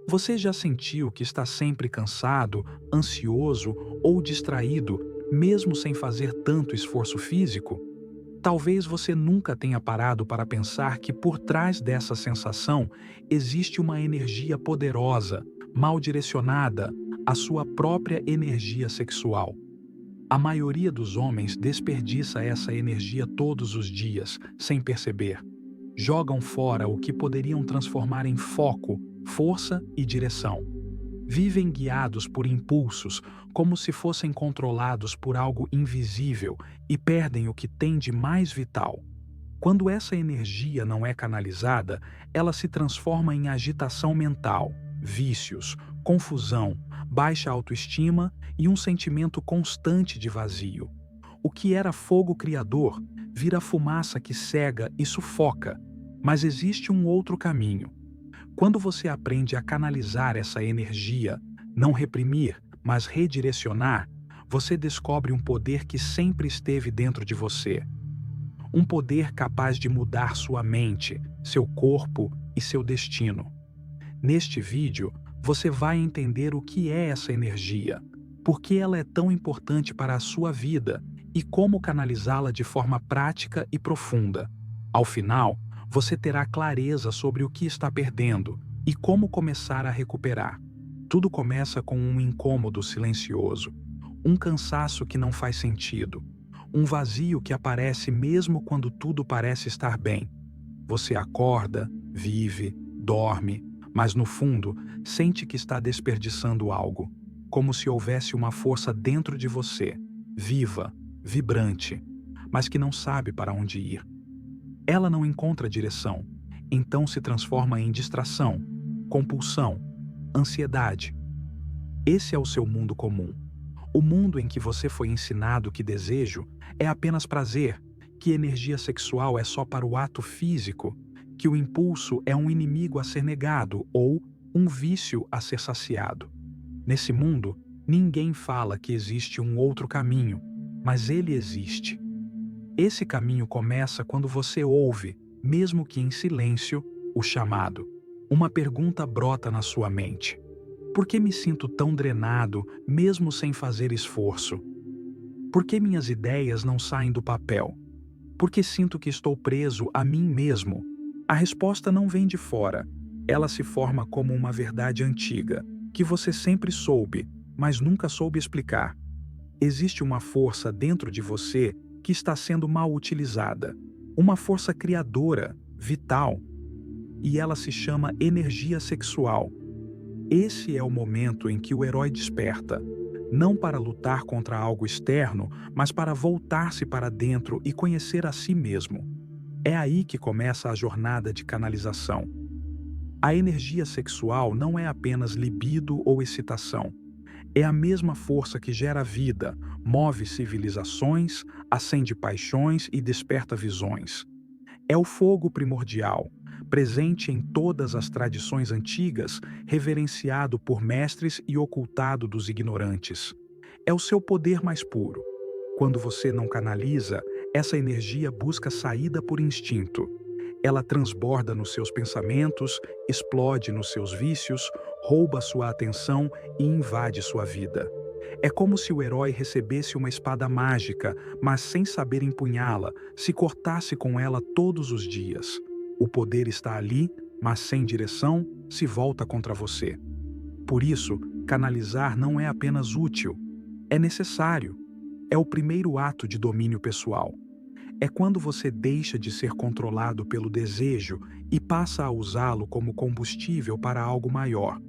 Você já sentiu que está sempre cansado, ansioso ou distraído, mesmo sem fazer tanto esforço físico? Talvez você nunca tenha parado para pensar que por trás dessa sensação existe uma energia poderosa, mal direcionada, a sua própria energia sexual. A maioria dos homens desperdiça essa energia todos os dias, sem perceber. Jogam fora o que poderiam transformar em foco, força e direção. Vivem guiados por impulsos, como se fossem controlados por algo invisível e perdem o que tem de mais vital. Quando essa energia não é canalizada, ela se transforma em agitação mental, vícios, confusão, baixa autoestima e um sentimento constante de vazio. O que era fogo criador vira fumaça que cega e sufoca, mas existe um outro caminho. Quando você aprende a canalizar essa energia, não reprimir, mas redirecionar, você descobre um poder que sempre esteve dentro de você. Um poder capaz de mudar sua mente, seu corpo e seu destino. Neste vídeo, você vai entender o que é essa energia, por que ela é tão importante para a sua vida e como canalizá-la de forma prática e profunda. Ao final, você terá clareza sobre o que está perdendo e como começar a recuperar. Tudo começa com um incômodo silencioso, um cansaço que não faz sentido, um vazio que aparece mesmo quando tudo parece estar bem. Você acorda, vive, dorme, mas no fundo sente que está desperdiçando algo, como se houvesse uma força dentro de você, viva, vibrante, mas que não sabe para onde ir. Ela não encontra direção, então se transforma em distração, compulsão, ansiedade. Esse é o seu mundo comum. O mundo em que você foi ensinado que desejo é apenas prazer, que energia sexual é só para o ato físico, que o impulso é um inimigo a ser negado ou um vício a ser saciado. Nesse mundo, ninguém fala que existe um outro caminho, mas ele existe. Esse caminho começa quando você ouve, mesmo que em silêncio, o chamado. Uma pergunta brota na sua mente. Por que me sinto tão drenado, mesmo sem fazer esforço? Por que minhas ideias não saem do papel? Por que sinto que estou preso a mim mesmo? A resposta não vem de fora. Ela se forma como uma verdade antiga, que você sempre soube, mas nunca soube explicar. Existe uma força dentro de você que está sendo mal utilizada. Uma força criadora, vital. E ela se chama energia sexual. Esse é o momento em que o herói desperta, não para lutar contra algo externo, mas para voltar-se para dentro e conhecer a si mesmo. É aí que começa a jornada de canalização. A energia sexual não é apenas libido ou excitação. É a mesma força que gera vida, move civilizações, acende paixões e desperta visões. É o fogo primordial, presente em todas as tradições antigas, reverenciado por mestres e ocultado dos ignorantes. É o seu poder mais puro. Quando você não canaliza, essa energia busca saída por instinto. Ela transborda nos seus pensamentos, explode nos seus vícios, rouba sua atenção e invade sua vida. É como se o herói recebesse uma espada mágica, mas sem saber empunhá-la, se cortasse com ela todos os dias. O poder está ali, mas sem direção, se volta contra você. Por isso, canalizar não é apenas útil, é necessário. É o primeiro ato de domínio pessoal. É quando você deixa de ser controlado pelo desejo e passa a usá-lo como combustível para algo maior.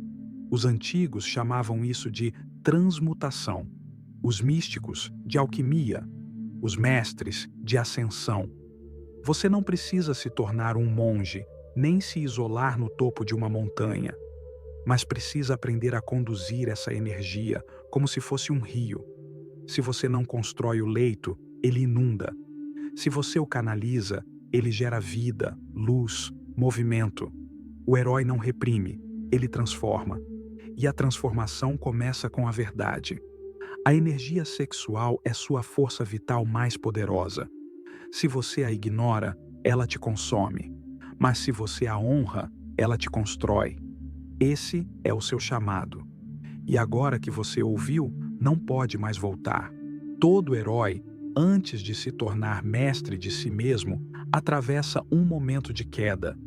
Os antigos chamavam isso de transmutação, os místicos de alquimia, os mestres de ascensão. Você não precisa se tornar um monge, nem se isolar no topo de uma montanha, mas precisa aprender a conduzir essa energia como se fosse um rio. Se você não constrói o leito, ele inunda. Se você o canaliza, ele gera vida, luz, movimento. O herói não reprime, ele transforma. E a transformação começa com a verdade. A energia sexual é sua força vital mais poderosa. Se você a ignora, ela te consome. Mas se você a honra, ela te constrói. Esse é o seu chamado. E agora que você ouviu, não pode mais voltar. Todo herói, antes de se tornar mestre de si mesmo, atravessa um momento de queda.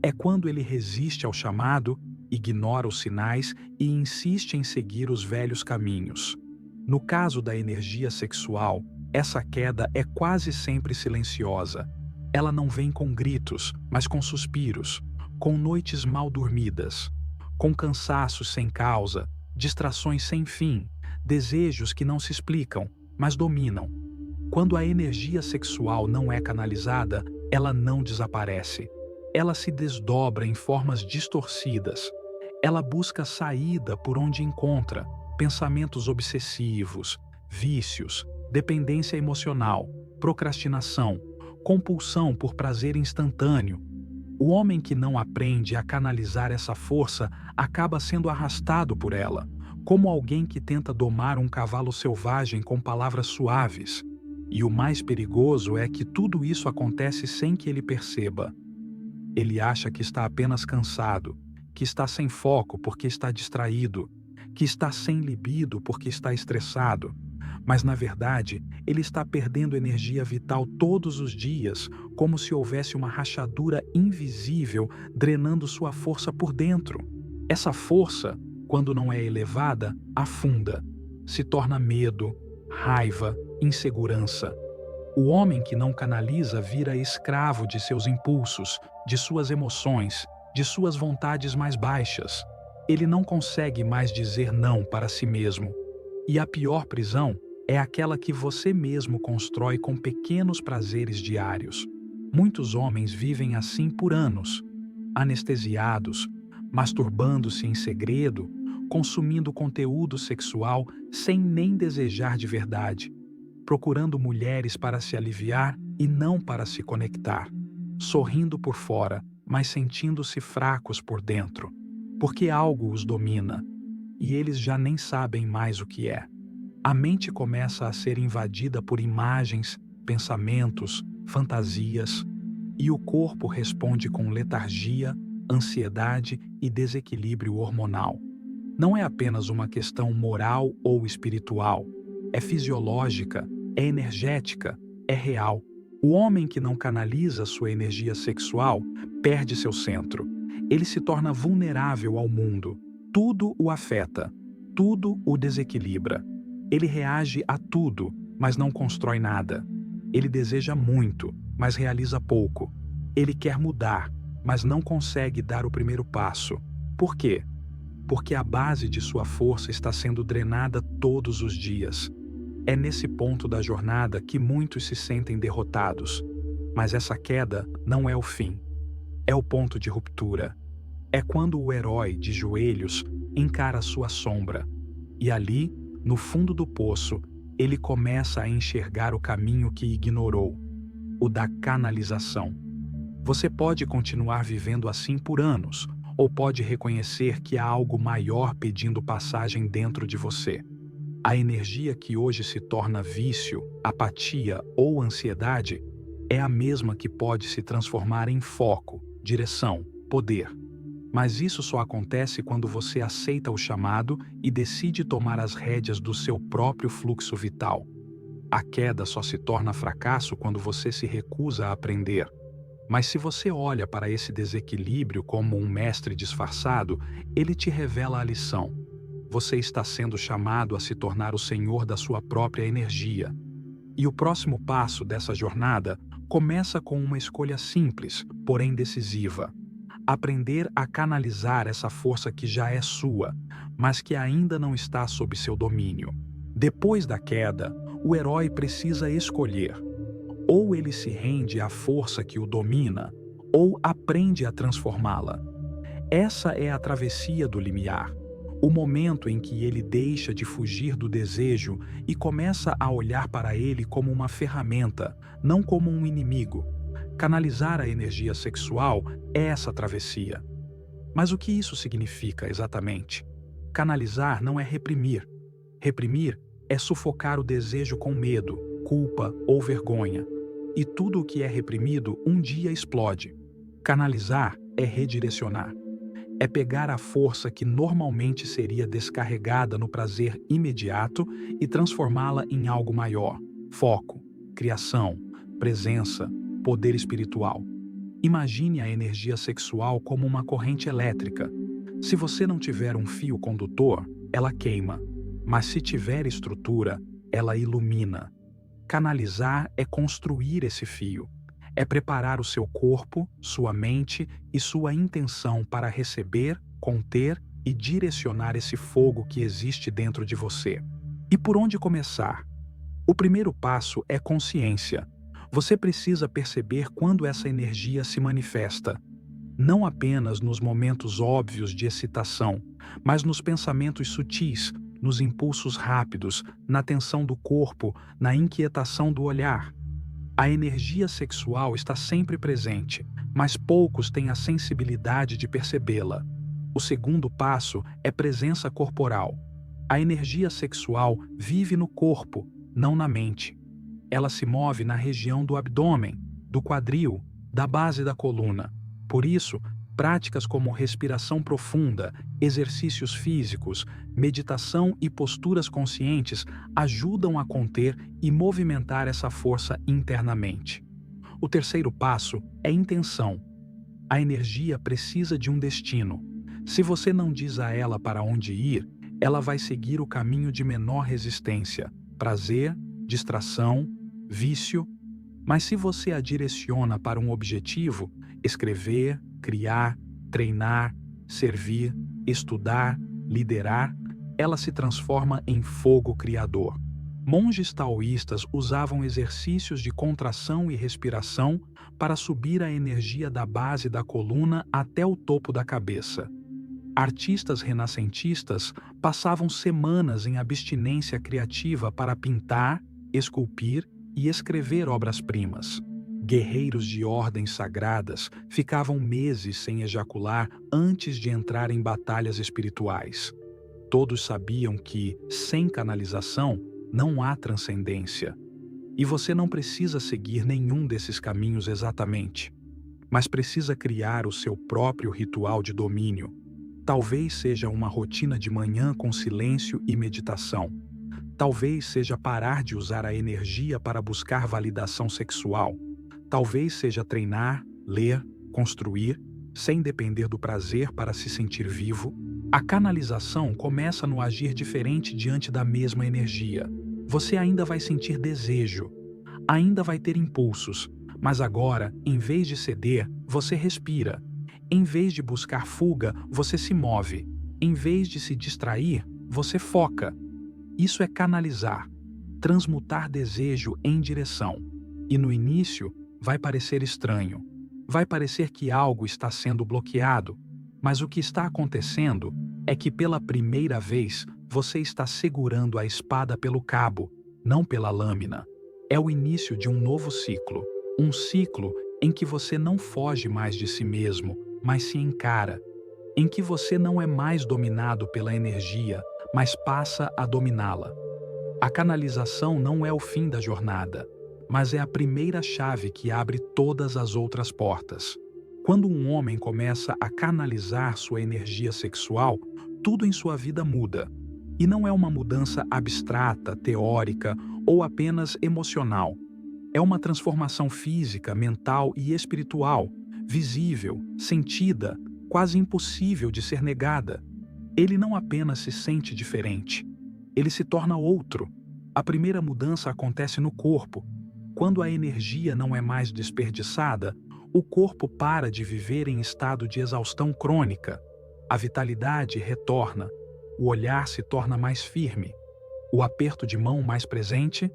É quando ele resiste ao chamado, ignora os sinais e insiste em seguir os velhos caminhos. No caso da energia sexual, essa queda é quase sempre silenciosa. Ela não vem com gritos, mas com suspiros, com noites mal dormidas, com cansaços sem causa, distrações sem fim, desejos que não se explicam, mas dominam. Quando a energia sexual não é canalizada, ela não desaparece. Ela se desdobra em formas distorcidas. Ela busca saída por onde encontra pensamentos obsessivos, vícios, dependência emocional, procrastinação, compulsão por prazer instantâneo. O homem que não aprende a canalizar essa força acaba sendo arrastado por ela, como alguém que tenta domar um cavalo selvagem com palavras suaves. E o mais perigoso é que tudo isso acontece sem que ele perceba. Ele acha que está apenas cansado, que está sem foco porque está distraído, que está sem libido porque está estressado. Mas, na verdade, ele está perdendo energia vital todos os dias, como se houvesse uma rachadura invisível drenando sua força por dentro. Essa força, quando não é elevada, afunda, se torna medo, raiva, insegurança. O homem que não canaliza vira escravo de seus impulsos, de suas emoções, de suas vontades mais baixas. Ele não consegue mais dizer não para si mesmo. E a pior prisão é aquela que você mesmo constrói com pequenos prazeres diários. Muitos homens vivem assim por anos, anestesiados, masturbando-se em segredo, consumindo conteúdo sexual sem nem desejar de verdade, procurando mulheres para se aliviar e não para se conectar, sorrindo por fora, mas sentindo-se fracos por dentro, porque algo os domina, e eles já nem sabem mais o que é. A mente começa a ser invadida por imagens, pensamentos, fantasias, e o corpo responde com letargia, ansiedade e desequilíbrio hormonal. Não é apenas uma questão moral ou espiritual, é fisiológica, é energética, é real. O homem que não canaliza sua energia sexual perde seu centro. Ele se torna vulnerável ao mundo. Tudo o afeta, tudo o desequilibra. Ele reage a tudo, mas não constrói nada. Ele deseja muito, mas realiza pouco. Ele quer mudar, mas não consegue dar o primeiro passo. Por quê? Porque a base de sua força está sendo drenada todos os dias. É nesse ponto da jornada que muitos se sentem derrotados. Mas essa queda não é o fim. É o ponto de ruptura. É quando o herói, de joelhos, encara sua sombra. E ali, no fundo do poço, ele começa a enxergar o caminho que ignorou, o da canalização. Você pode continuar vivendo assim por anos, ou pode reconhecer que há algo maior pedindo passagem dentro de você. A energia que hoje se torna vício, apatia ou ansiedade é a mesma que pode se transformar em foco, direção, poder. Mas isso só acontece quando você aceita o chamado e decide tomar as rédeas do seu próprio fluxo vital. A queda só se torna fracasso quando você se recusa a aprender. Mas se você olha para esse desequilíbrio como um mestre disfarçado, ele te revela a lição. Você está sendo chamado a se tornar o senhor da sua própria energia. E o próximo passo dessa jornada começa com uma escolha simples, porém decisiva. Aprender a canalizar essa força que já é sua, mas que ainda não está sob seu domínio. Depois da queda, o herói precisa escolher. Ou ele se rende à força que o domina, ou aprende a transformá-la. Essa é a travessia do limiar, o momento em que ele deixa de fugir do desejo e começa a olhar para ele como uma ferramenta, não como um inimigo. Canalizar a energia sexual é essa travessia. Mas o que isso significa exatamente? Canalizar não é reprimir. Reprimir é sufocar o desejo com medo, culpa ou vergonha. E tudo o que é reprimido um dia explode. Canalizar é redirecionar. é pegar a força que normalmente seria descarregada no prazer imediato e transformá-la em algo maior: foco, criação, presença, poder espiritual. Imagine a energia sexual como uma corrente elétrica. Se você não tiver um fio condutor, ela queima, mas se tiver estrutura, ela ilumina. Canalizar é construir esse fio. É preparar o seu corpo, sua mente e sua intenção para receber, conter e direcionar esse fogo que existe dentro de você. E por onde começar? O primeiro passo é consciência. Você precisa perceber quando essa energia se manifesta. Não apenas nos momentos óbvios de excitação, mas nos pensamentos sutis, nos impulsos rápidos, na tensão do corpo, na inquietação do olhar. A energia sexual está sempre presente, mas poucos têm a sensibilidade de percebê-la. O segundo passo é presença corporal. A energia sexual vive no corpo, não na mente. Ela se move na região do abdômen, do quadril, da base da coluna. Por isso, práticas como respiração profunda, exercícios físicos, meditação e posturas conscientes ajudam a conter e movimentar essa força internamente. O terceiro passo é intenção. A energia precisa de um destino. Se você não diz a ela para onde ir, ela vai seguir o caminho de menor resistência: prazer, distração, vício. Mas se você a direciona para um objetivo, escrever, criar, treinar, servir, estudar, liderar, ela se transforma em fogo criador. Monges taoístas usavam exercícios de contração e respiração para subir a energia da base da coluna até o topo da cabeça. Artistas renascentistas passavam semanas em abstinência criativa para pintar, esculpir e escrever obras-primas. Guerreiros de ordens sagradas ficavam meses sem ejacular antes de entrar em batalhas espirituais. Todos sabiam que, sem canalização, não há transcendência. E você não precisa seguir nenhum desses caminhos exatamente, mas precisa criar o seu próprio ritual de domínio. Talvez seja uma rotina de manhã com silêncio e meditação. Talvez seja parar de usar a energia para buscar validação sexual. Talvez seja treinar, ler, construir, sem depender do prazer para se sentir vivo. A canalização começa no agir diferente diante da mesma energia. Você ainda vai sentir desejo, ainda vai ter impulsos, mas agora, em vez de ceder, você respira. Em vez de buscar fuga, você se move. Em vez de se distrair, você foca. Isso é canalizar, transmutar desejo em direção. E no início, vai parecer estranho. Vai parecer que algo está sendo bloqueado, mas o que está acontecendo é que pela primeira vez você está segurando a espada pelo cabo, não pela lâmina. É o início de um novo ciclo, um ciclo em que você não foge mais de si mesmo, mas se encara, em que você não é mais dominado pela energia, mas passa a dominá-la. A canalização não é o fim da jornada, mas é a primeira chave que abre todas as outras portas. Quando um homem começa a canalizar sua energia sexual, tudo em sua vida muda. E não é uma mudança abstrata, teórica ou apenas emocional. É uma transformação física, mental e espiritual, visível, sentida, quase impossível de ser negada. Ele não apenas se sente diferente, ele se torna outro. A primeira mudança acontece no corpo. Quando a energia não é mais desperdiçada, o corpo para de viver em estado de exaustão crônica. A vitalidade retorna, o olhar se torna mais firme, o aperto de mão mais presente,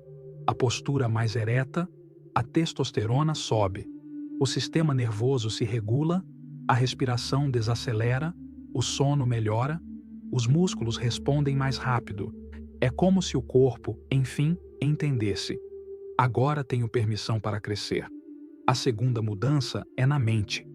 a postura mais ereta, a testosterona sobe, o sistema nervoso se regula, a respiração desacelera, o sono melhora, os músculos respondem mais rápido. É como se o corpo, enfim, entendesse: agora tenho permissão para crescer. A segunda mudança é na mente.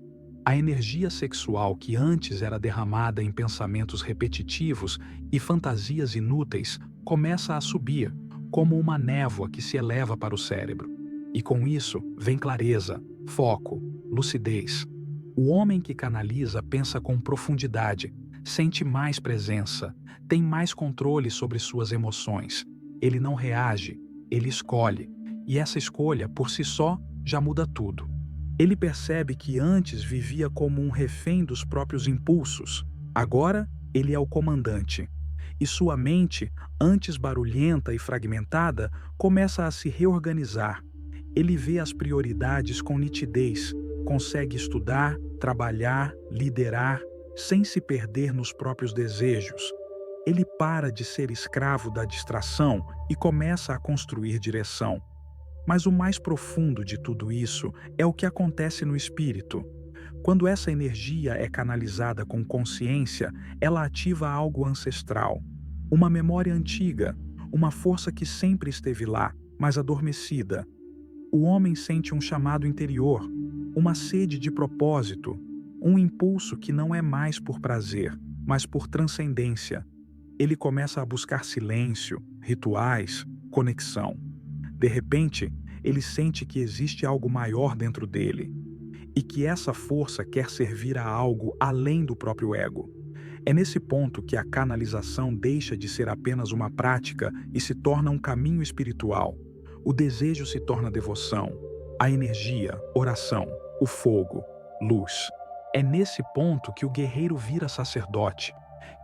A energia sexual que antes era derramada em pensamentos repetitivos e fantasias inúteis começa a subir, como uma névoa que se eleva para o cérebro. E com isso vem clareza, foco, lucidez. O homem que canaliza pensa com profundidade, sente mais presença, tem mais controle sobre suas emoções. Ele não reage, ele escolhe, e essa escolha, por si só, já muda tudo. Ele percebe que antes vivia como um refém dos próprios impulsos. Agora, ele é o comandante. E sua mente, antes barulhenta e fragmentada, começa a se reorganizar. Ele vê as prioridades com nitidez, consegue estudar, trabalhar, liderar, sem se perder nos próprios desejos. Ele para de ser escravo da distração e começa a construir direção. Mas o mais profundo de tudo isso é o que acontece no espírito. Quando essa energia é canalizada com consciência, ela ativa algo ancestral, uma memória antiga, uma força que sempre esteve lá, mas adormecida. O homem sente um chamado interior, uma sede de propósito, um impulso que não é mais por prazer, mas por transcendência. Ele começa a buscar silêncio, rituais, conexão. De repente, ele sente que existe algo maior dentro dele e que essa força quer servir a algo além do próprio ego. É nesse ponto que a canalização deixa de ser apenas uma prática e se torna um caminho espiritual. O desejo se torna devoção, a energia, oração, o fogo, luz. É nesse ponto que o guerreiro vira sacerdote,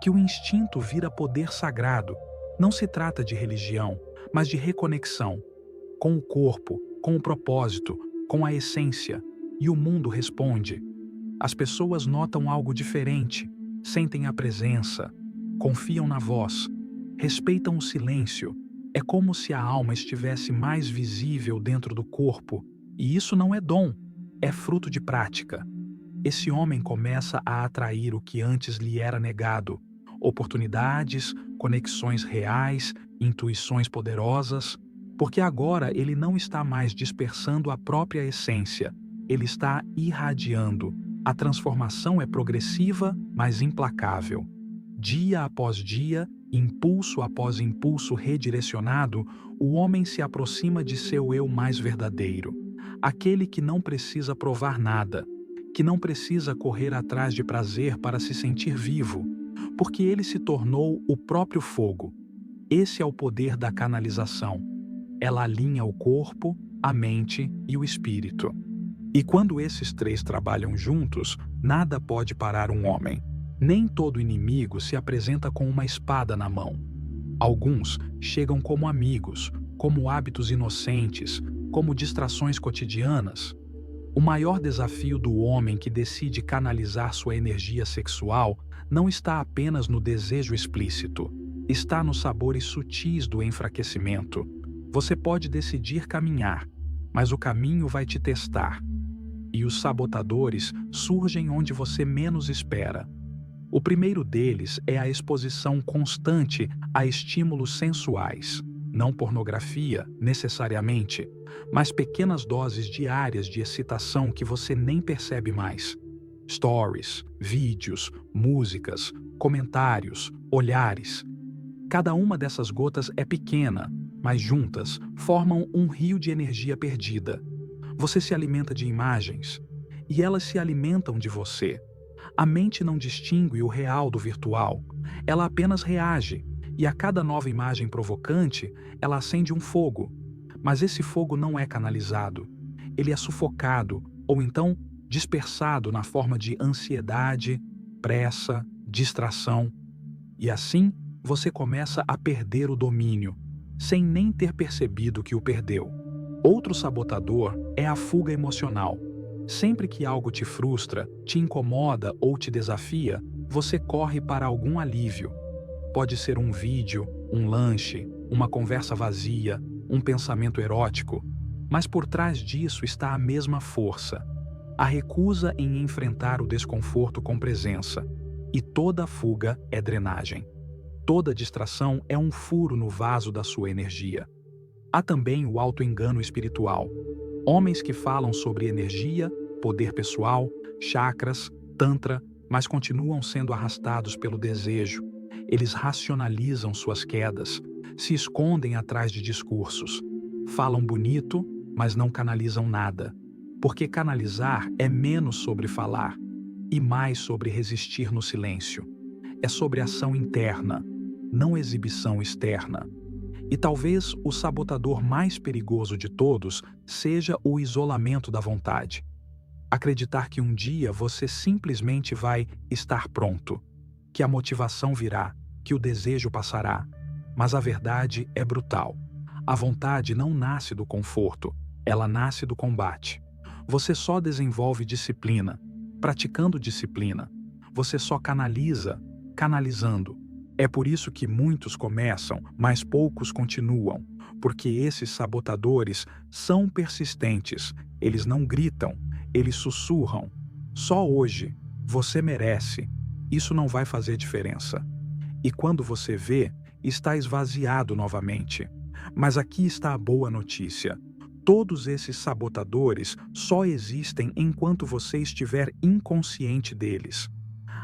que o instinto vira poder sagrado. Não se trata de religião, mas de reconexão com o corpo, com o propósito, com a essência. E o mundo responde. As pessoas notam algo diferente, sentem a presença, confiam na voz, respeitam o silêncio. É como se a alma estivesse mais visível dentro do corpo, e isso não é dom, é fruto de prática. Esse homem começa a atrair o que antes lhe era negado: oportunidades, conexões reais, intuições poderosas, porque agora ele não está mais dispersando a própria essência, ele está irradiando. A transformação é progressiva, mas implacável. Dia após dia, impulso após impulso redirecionado, o homem se aproxima de seu eu mais verdadeiro, aquele que não precisa provar nada, que não precisa correr atrás de prazer para se sentir vivo, porque ele se tornou o próprio fogo. Esse é o poder da canalização. Ela alinha o corpo, a mente e o espírito. E quando esses três trabalham juntos, nada pode parar um homem. Nem todo inimigo se apresenta com uma espada na mão. Alguns chegam como amigos, como hábitos inocentes, como distrações cotidianas. O maior desafio do homem que decide canalizar sua energia sexual não está apenas no desejo explícito, está nos sabores sutis do enfraquecimento. Você pode decidir caminhar, mas o caminho vai te testar. E os sabotadores surgem onde você menos espera. O primeiro deles é a exposição constante a estímulos sensuais. Não pornografia, necessariamente, mas pequenas doses diárias de excitação que você nem percebe mais. Stories, vídeos, músicas, comentários, olhares. Cada uma dessas gotas é pequena, mas juntas formam um rio de energia perdida. Você se alimenta de imagens, e elas se alimentam de você. A mente não distingue o real do virtual, ela apenas reage, e a cada nova imagem provocante, ela acende um fogo. Mas esse fogo não é canalizado, ele é sufocado, ou então dispersado na forma de ansiedade, pressa, distração. E assim, você começa a perder o domínio, sem nem ter percebido que o perdeu. Outro sabotador é a fuga emocional. Sempre que algo te frustra, te incomoda ou te desafia, você corre para algum alívio. Pode ser um vídeo, um lanche, uma conversa vazia, um pensamento erótico. Mas por trás disso está a mesma força, a recusa em enfrentar o desconforto com presença. E toda fuga é drenagem. Toda distração é um furo no vaso da sua energia. Há também o auto-engano espiritual. Homens que falam sobre energia, poder pessoal, chakras, tantra, mas continuam sendo arrastados pelo desejo. Eles racionalizam suas quedas, se escondem atrás de discursos. Falam bonito, mas não canalizam nada. Porque canalizar é menos sobre falar e mais sobre resistir no silêncio. É sobre ação interna, não exibição externa. E talvez o sabotador mais perigoso de todos seja o isolamento da vontade. Acreditar que um dia você simplesmente vai estar pronto, que a motivação virá, que o desejo passará. Mas a verdade é brutal. A vontade não nasce do conforto, ela nasce do combate. Você só desenvolve disciplina, praticando disciplina. Você só canaliza, canalizando. É por isso que muitos começam, mas poucos continuam, porque esses sabotadores são persistentes. Eles não gritam, eles sussurram. Só hoje, você merece. Isso não vai fazer diferença. E quando você vê, está esvaziado novamente. Mas aqui está a boa notícia. Todos esses sabotadores só existem enquanto você estiver inconsciente deles.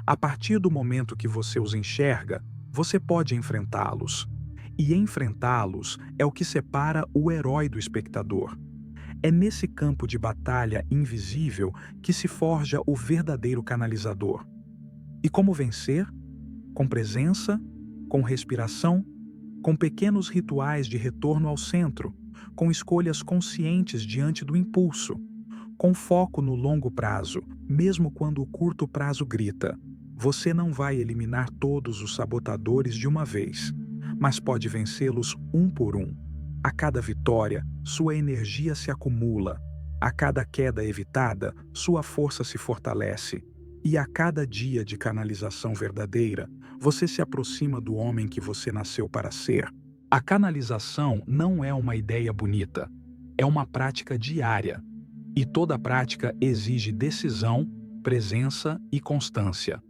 A partir do momento que você os enxerga, você pode enfrentá-los. E enfrentá-los é o que separa o herói do espectador. É nesse campo de batalha invisível que se forja o verdadeiro canalizador. E como vencer? Com presença, com respiração, com pequenos rituais de retorno ao centro, com escolhas conscientes diante do impulso, com foco no longo prazo, mesmo quando o curto prazo grita. Você não vai eliminar todos os sabotadores de uma vez, mas pode vencê-los um por um. A cada vitória, sua energia se acumula. A cada queda evitada, sua força se fortalece. E a cada dia de canalização verdadeira, você se aproxima do homem que você nasceu para ser. A canalização não é uma ideia bonita, é uma prática diária. E toda prática exige decisão, presença e constância.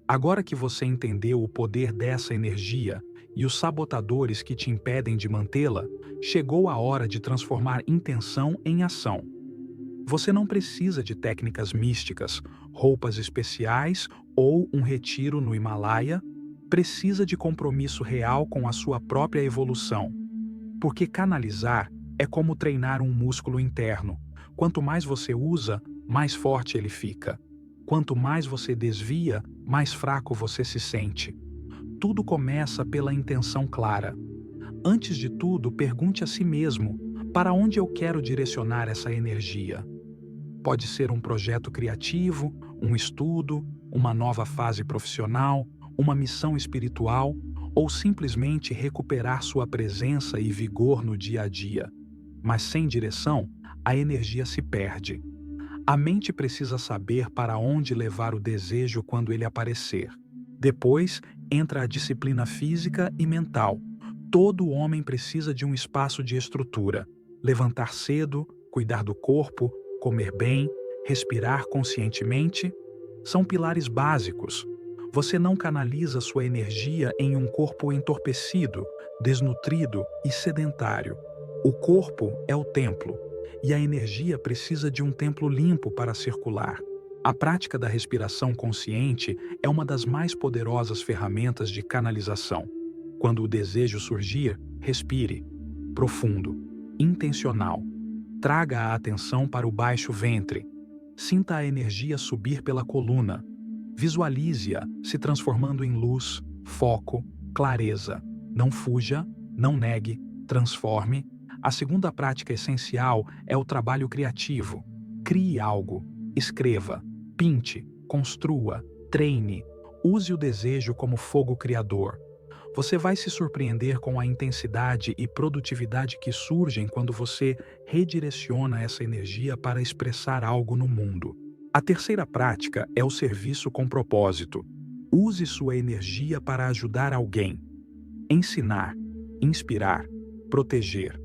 Agora que você entendeu o poder dessa energia e os sabotadores que te impedem de mantê-la, chegou a hora de transformar intenção em ação. Você não precisa de técnicas místicas, roupas especiais ou um retiro no Himalaia. Precisa de compromisso real com a sua própria evolução. Porque canalizar é como treinar um músculo interno. Quanto mais você usa, mais forte ele fica. Quanto mais você desvia, mais fraco você se sente. Tudo começa pela intenção clara. Antes de tudo, pergunte a si mesmo: para onde eu quero direcionar essa energia? Pode ser um projeto criativo, um estudo, uma nova fase profissional, uma missão espiritual ou simplesmente recuperar sua presença e vigor no dia a dia. Mas sem direção, a energia se perde. A mente precisa saber para onde levar o desejo quando ele aparecer. Depois, entra a disciplina física e mental. Todo homem precisa de um espaço de estrutura. Levantar cedo, cuidar do corpo, comer bem, respirar conscientemente, são pilares básicos. Você não canaliza sua energia em um corpo entorpecido, desnutrido e sedentário. O corpo é o templo, e a energia precisa de um templo limpo para circular. A prática da respiração consciente é uma das mais poderosas ferramentas de canalização. Quando o desejo surgir, respire. Profundo, intencional. Traga a atenção para o baixo ventre. Sinta a energia subir pela coluna. Visualize-a se transformando em luz, foco, clareza. Não fuja, não negue, transforme. A segunda prática essencial é o trabalho criativo. Crie algo, escreva, pinte, construa, treine. Use o desejo como fogo criador. Você vai se surpreender com a intensidade e produtividade que surgem quando você redireciona essa energia para expressar algo no mundo. A terceira prática é o serviço com propósito. Use sua energia para ajudar alguém. Ensinar, inspirar, proteger.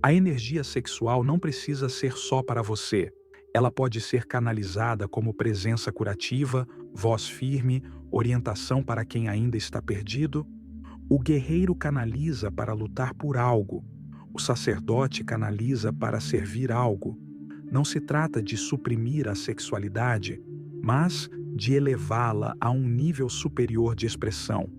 A energia sexual não precisa ser só para você. Ela pode ser canalizada como presença curativa, voz firme, orientação para quem ainda está perdido. O guerreiro canaliza para lutar por algo. O sacerdote canaliza para servir algo. Não se trata de suprimir a sexualidade, mas de elevá-la a um nível superior de expressão.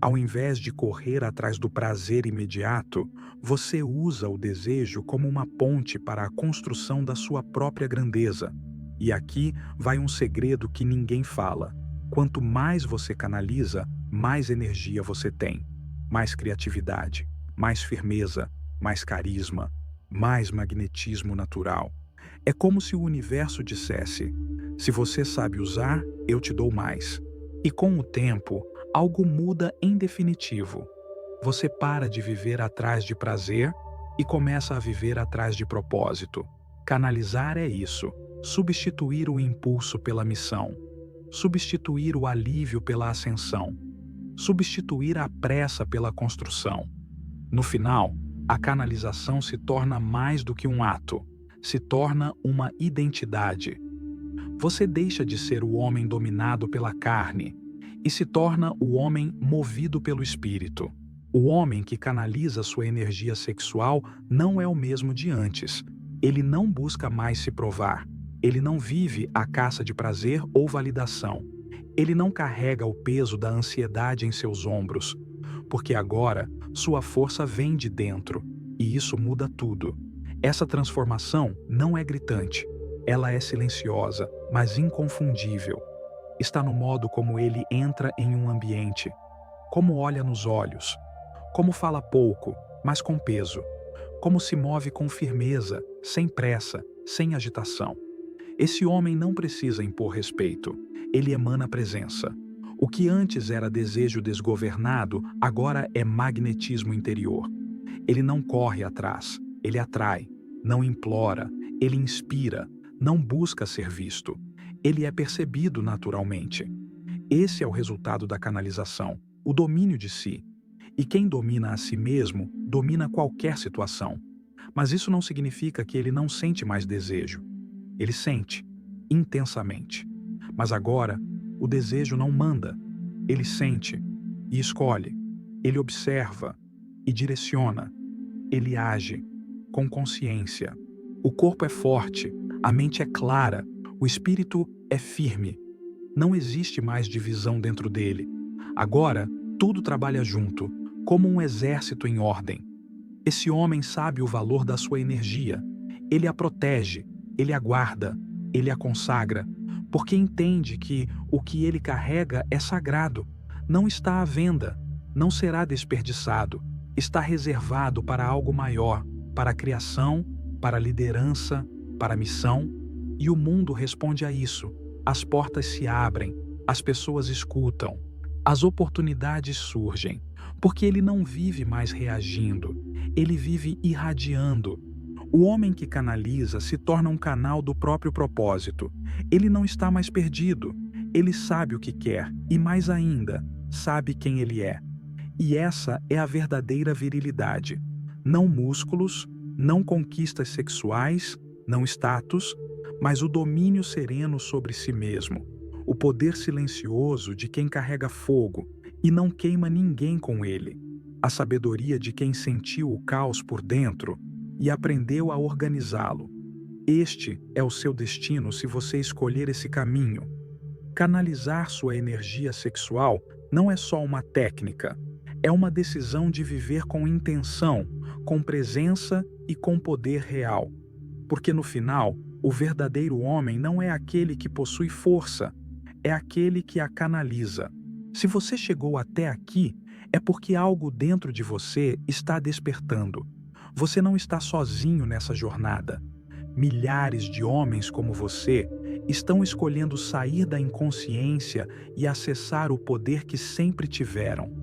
Ao invés de correr atrás do prazer imediato, você usa o desejo como uma ponte para a construção da sua própria grandeza. E aqui vai um segredo que ninguém fala. Quanto mais você canaliza, mais energia você tem, mais criatividade, mais firmeza, mais carisma, mais magnetismo natural. É como se o universo dissesse: se você sabe usar, eu te dou mais. E com o tempo, algo muda em definitivo. Você para de viver atrás de prazer e começa a viver atrás de propósito. Canalizar é isso: substituir o impulso pela missão, substituir o alívio pela ascensão, substituir a pressa pela construção. No final, a canalização se torna mais do que um ato, se torna uma identidade. Você deixa de ser o homem dominado pela carne e se torna o homem movido pelo espírito. O homem que canaliza sua energia sexual não é o mesmo de antes. Ele não busca mais se provar. Ele não vive à caça de prazer ou validação. Ele não carrega o peso da ansiedade em seus ombros, porque agora sua força vem de dentro, e isso muda tudo. Essa transformação não é gritante. Ela é silenciosa, mas inconfundível. Está no modo como ele entra em um ambiente, como olha nos olhos, como fala pouco, mas com peso, como se move com firmeza, sem pressa, sem agitação. Esse homem não precisa impor respeito, ele emana presença. O que antes era desejo desgovernado, agora é magnetismo interior. Ele não corre atrás, ele atrai, não implora, ele inspira, não busca ser visto. Ele é percebido naturalmente. Esse é o resultado da canalização, o domínio de si. E quem domina a si mesmo, domina qualquer situação. Mas isso não significa que ele não sente mais desejo. Ele sente, intensamente. Mas agora, o desejo não manda. Ele sente e escolhe. Ele observa e direciona. Ele age com consciência. O corpo é forte, a mente é clara, o espírito é firme. Não existe mais divisão dentro dele. Agora, tudo trabalha junto, como um exército em ordem. Esse homem sabe o valor da sua energia. Ele a protege, ele a guarda, ele a consagra, porque entende que o que ele carrega é sagrado, não está à venda, não será desperdiçado, está reservado para algo maior, para a criação, para a liderança, para a missão. E o mundo responde a isso. As portas se abrem, as pessoas escutam, as oportunidades surgem, porque ele não vive mais reagindo, ele vive irradiando. O homem que canaliza se torna um canal do próprio propósito. Ele não está mais perdido, ele sabe o que quer e, mais ainda, sabe quem ele é. E essa é a verdadeira virilidade. Não músculos, não conquistas sexuais, não status, mas o domínio sereno sobre si mesmo, o poder silencioso de quem carrega fogo e não queima ninguém com ele, a sabedoria de quem sentiu o caos por dentro e aprendeu a organizá-lo. Este é o seu destino se você escolher esse caminho. Canalizar sua energia sexual não é só uma técnica, é uma decisão de viver com intenção, com presença e com poder real. Porque no final, o verdadeiro homem não é aquele que possui força, é aquele que a canaliza. Se você chegou até aqui, é porque algo dentro de você está despertando. Você não está sozinho nessa jornada. Milhares de homens como você estão escolhendo sair da inconsciência e acessar o poder que sempre tiveram.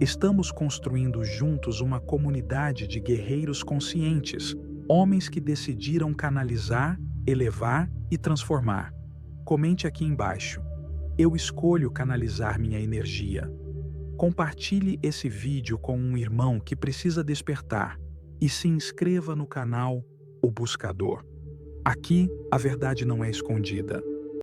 Estamos construindo juntos uma comunidade de guerreiros conscientes, homens que decidiram canalizar, elevar e transformar. Comente aqui embaixo: eu escolho canalizar minha energia. Compartilhe esse vídeo com um irmão que precisa despertar e se inscreva no canal O Buscador. Aqui, a verdade não é escondida.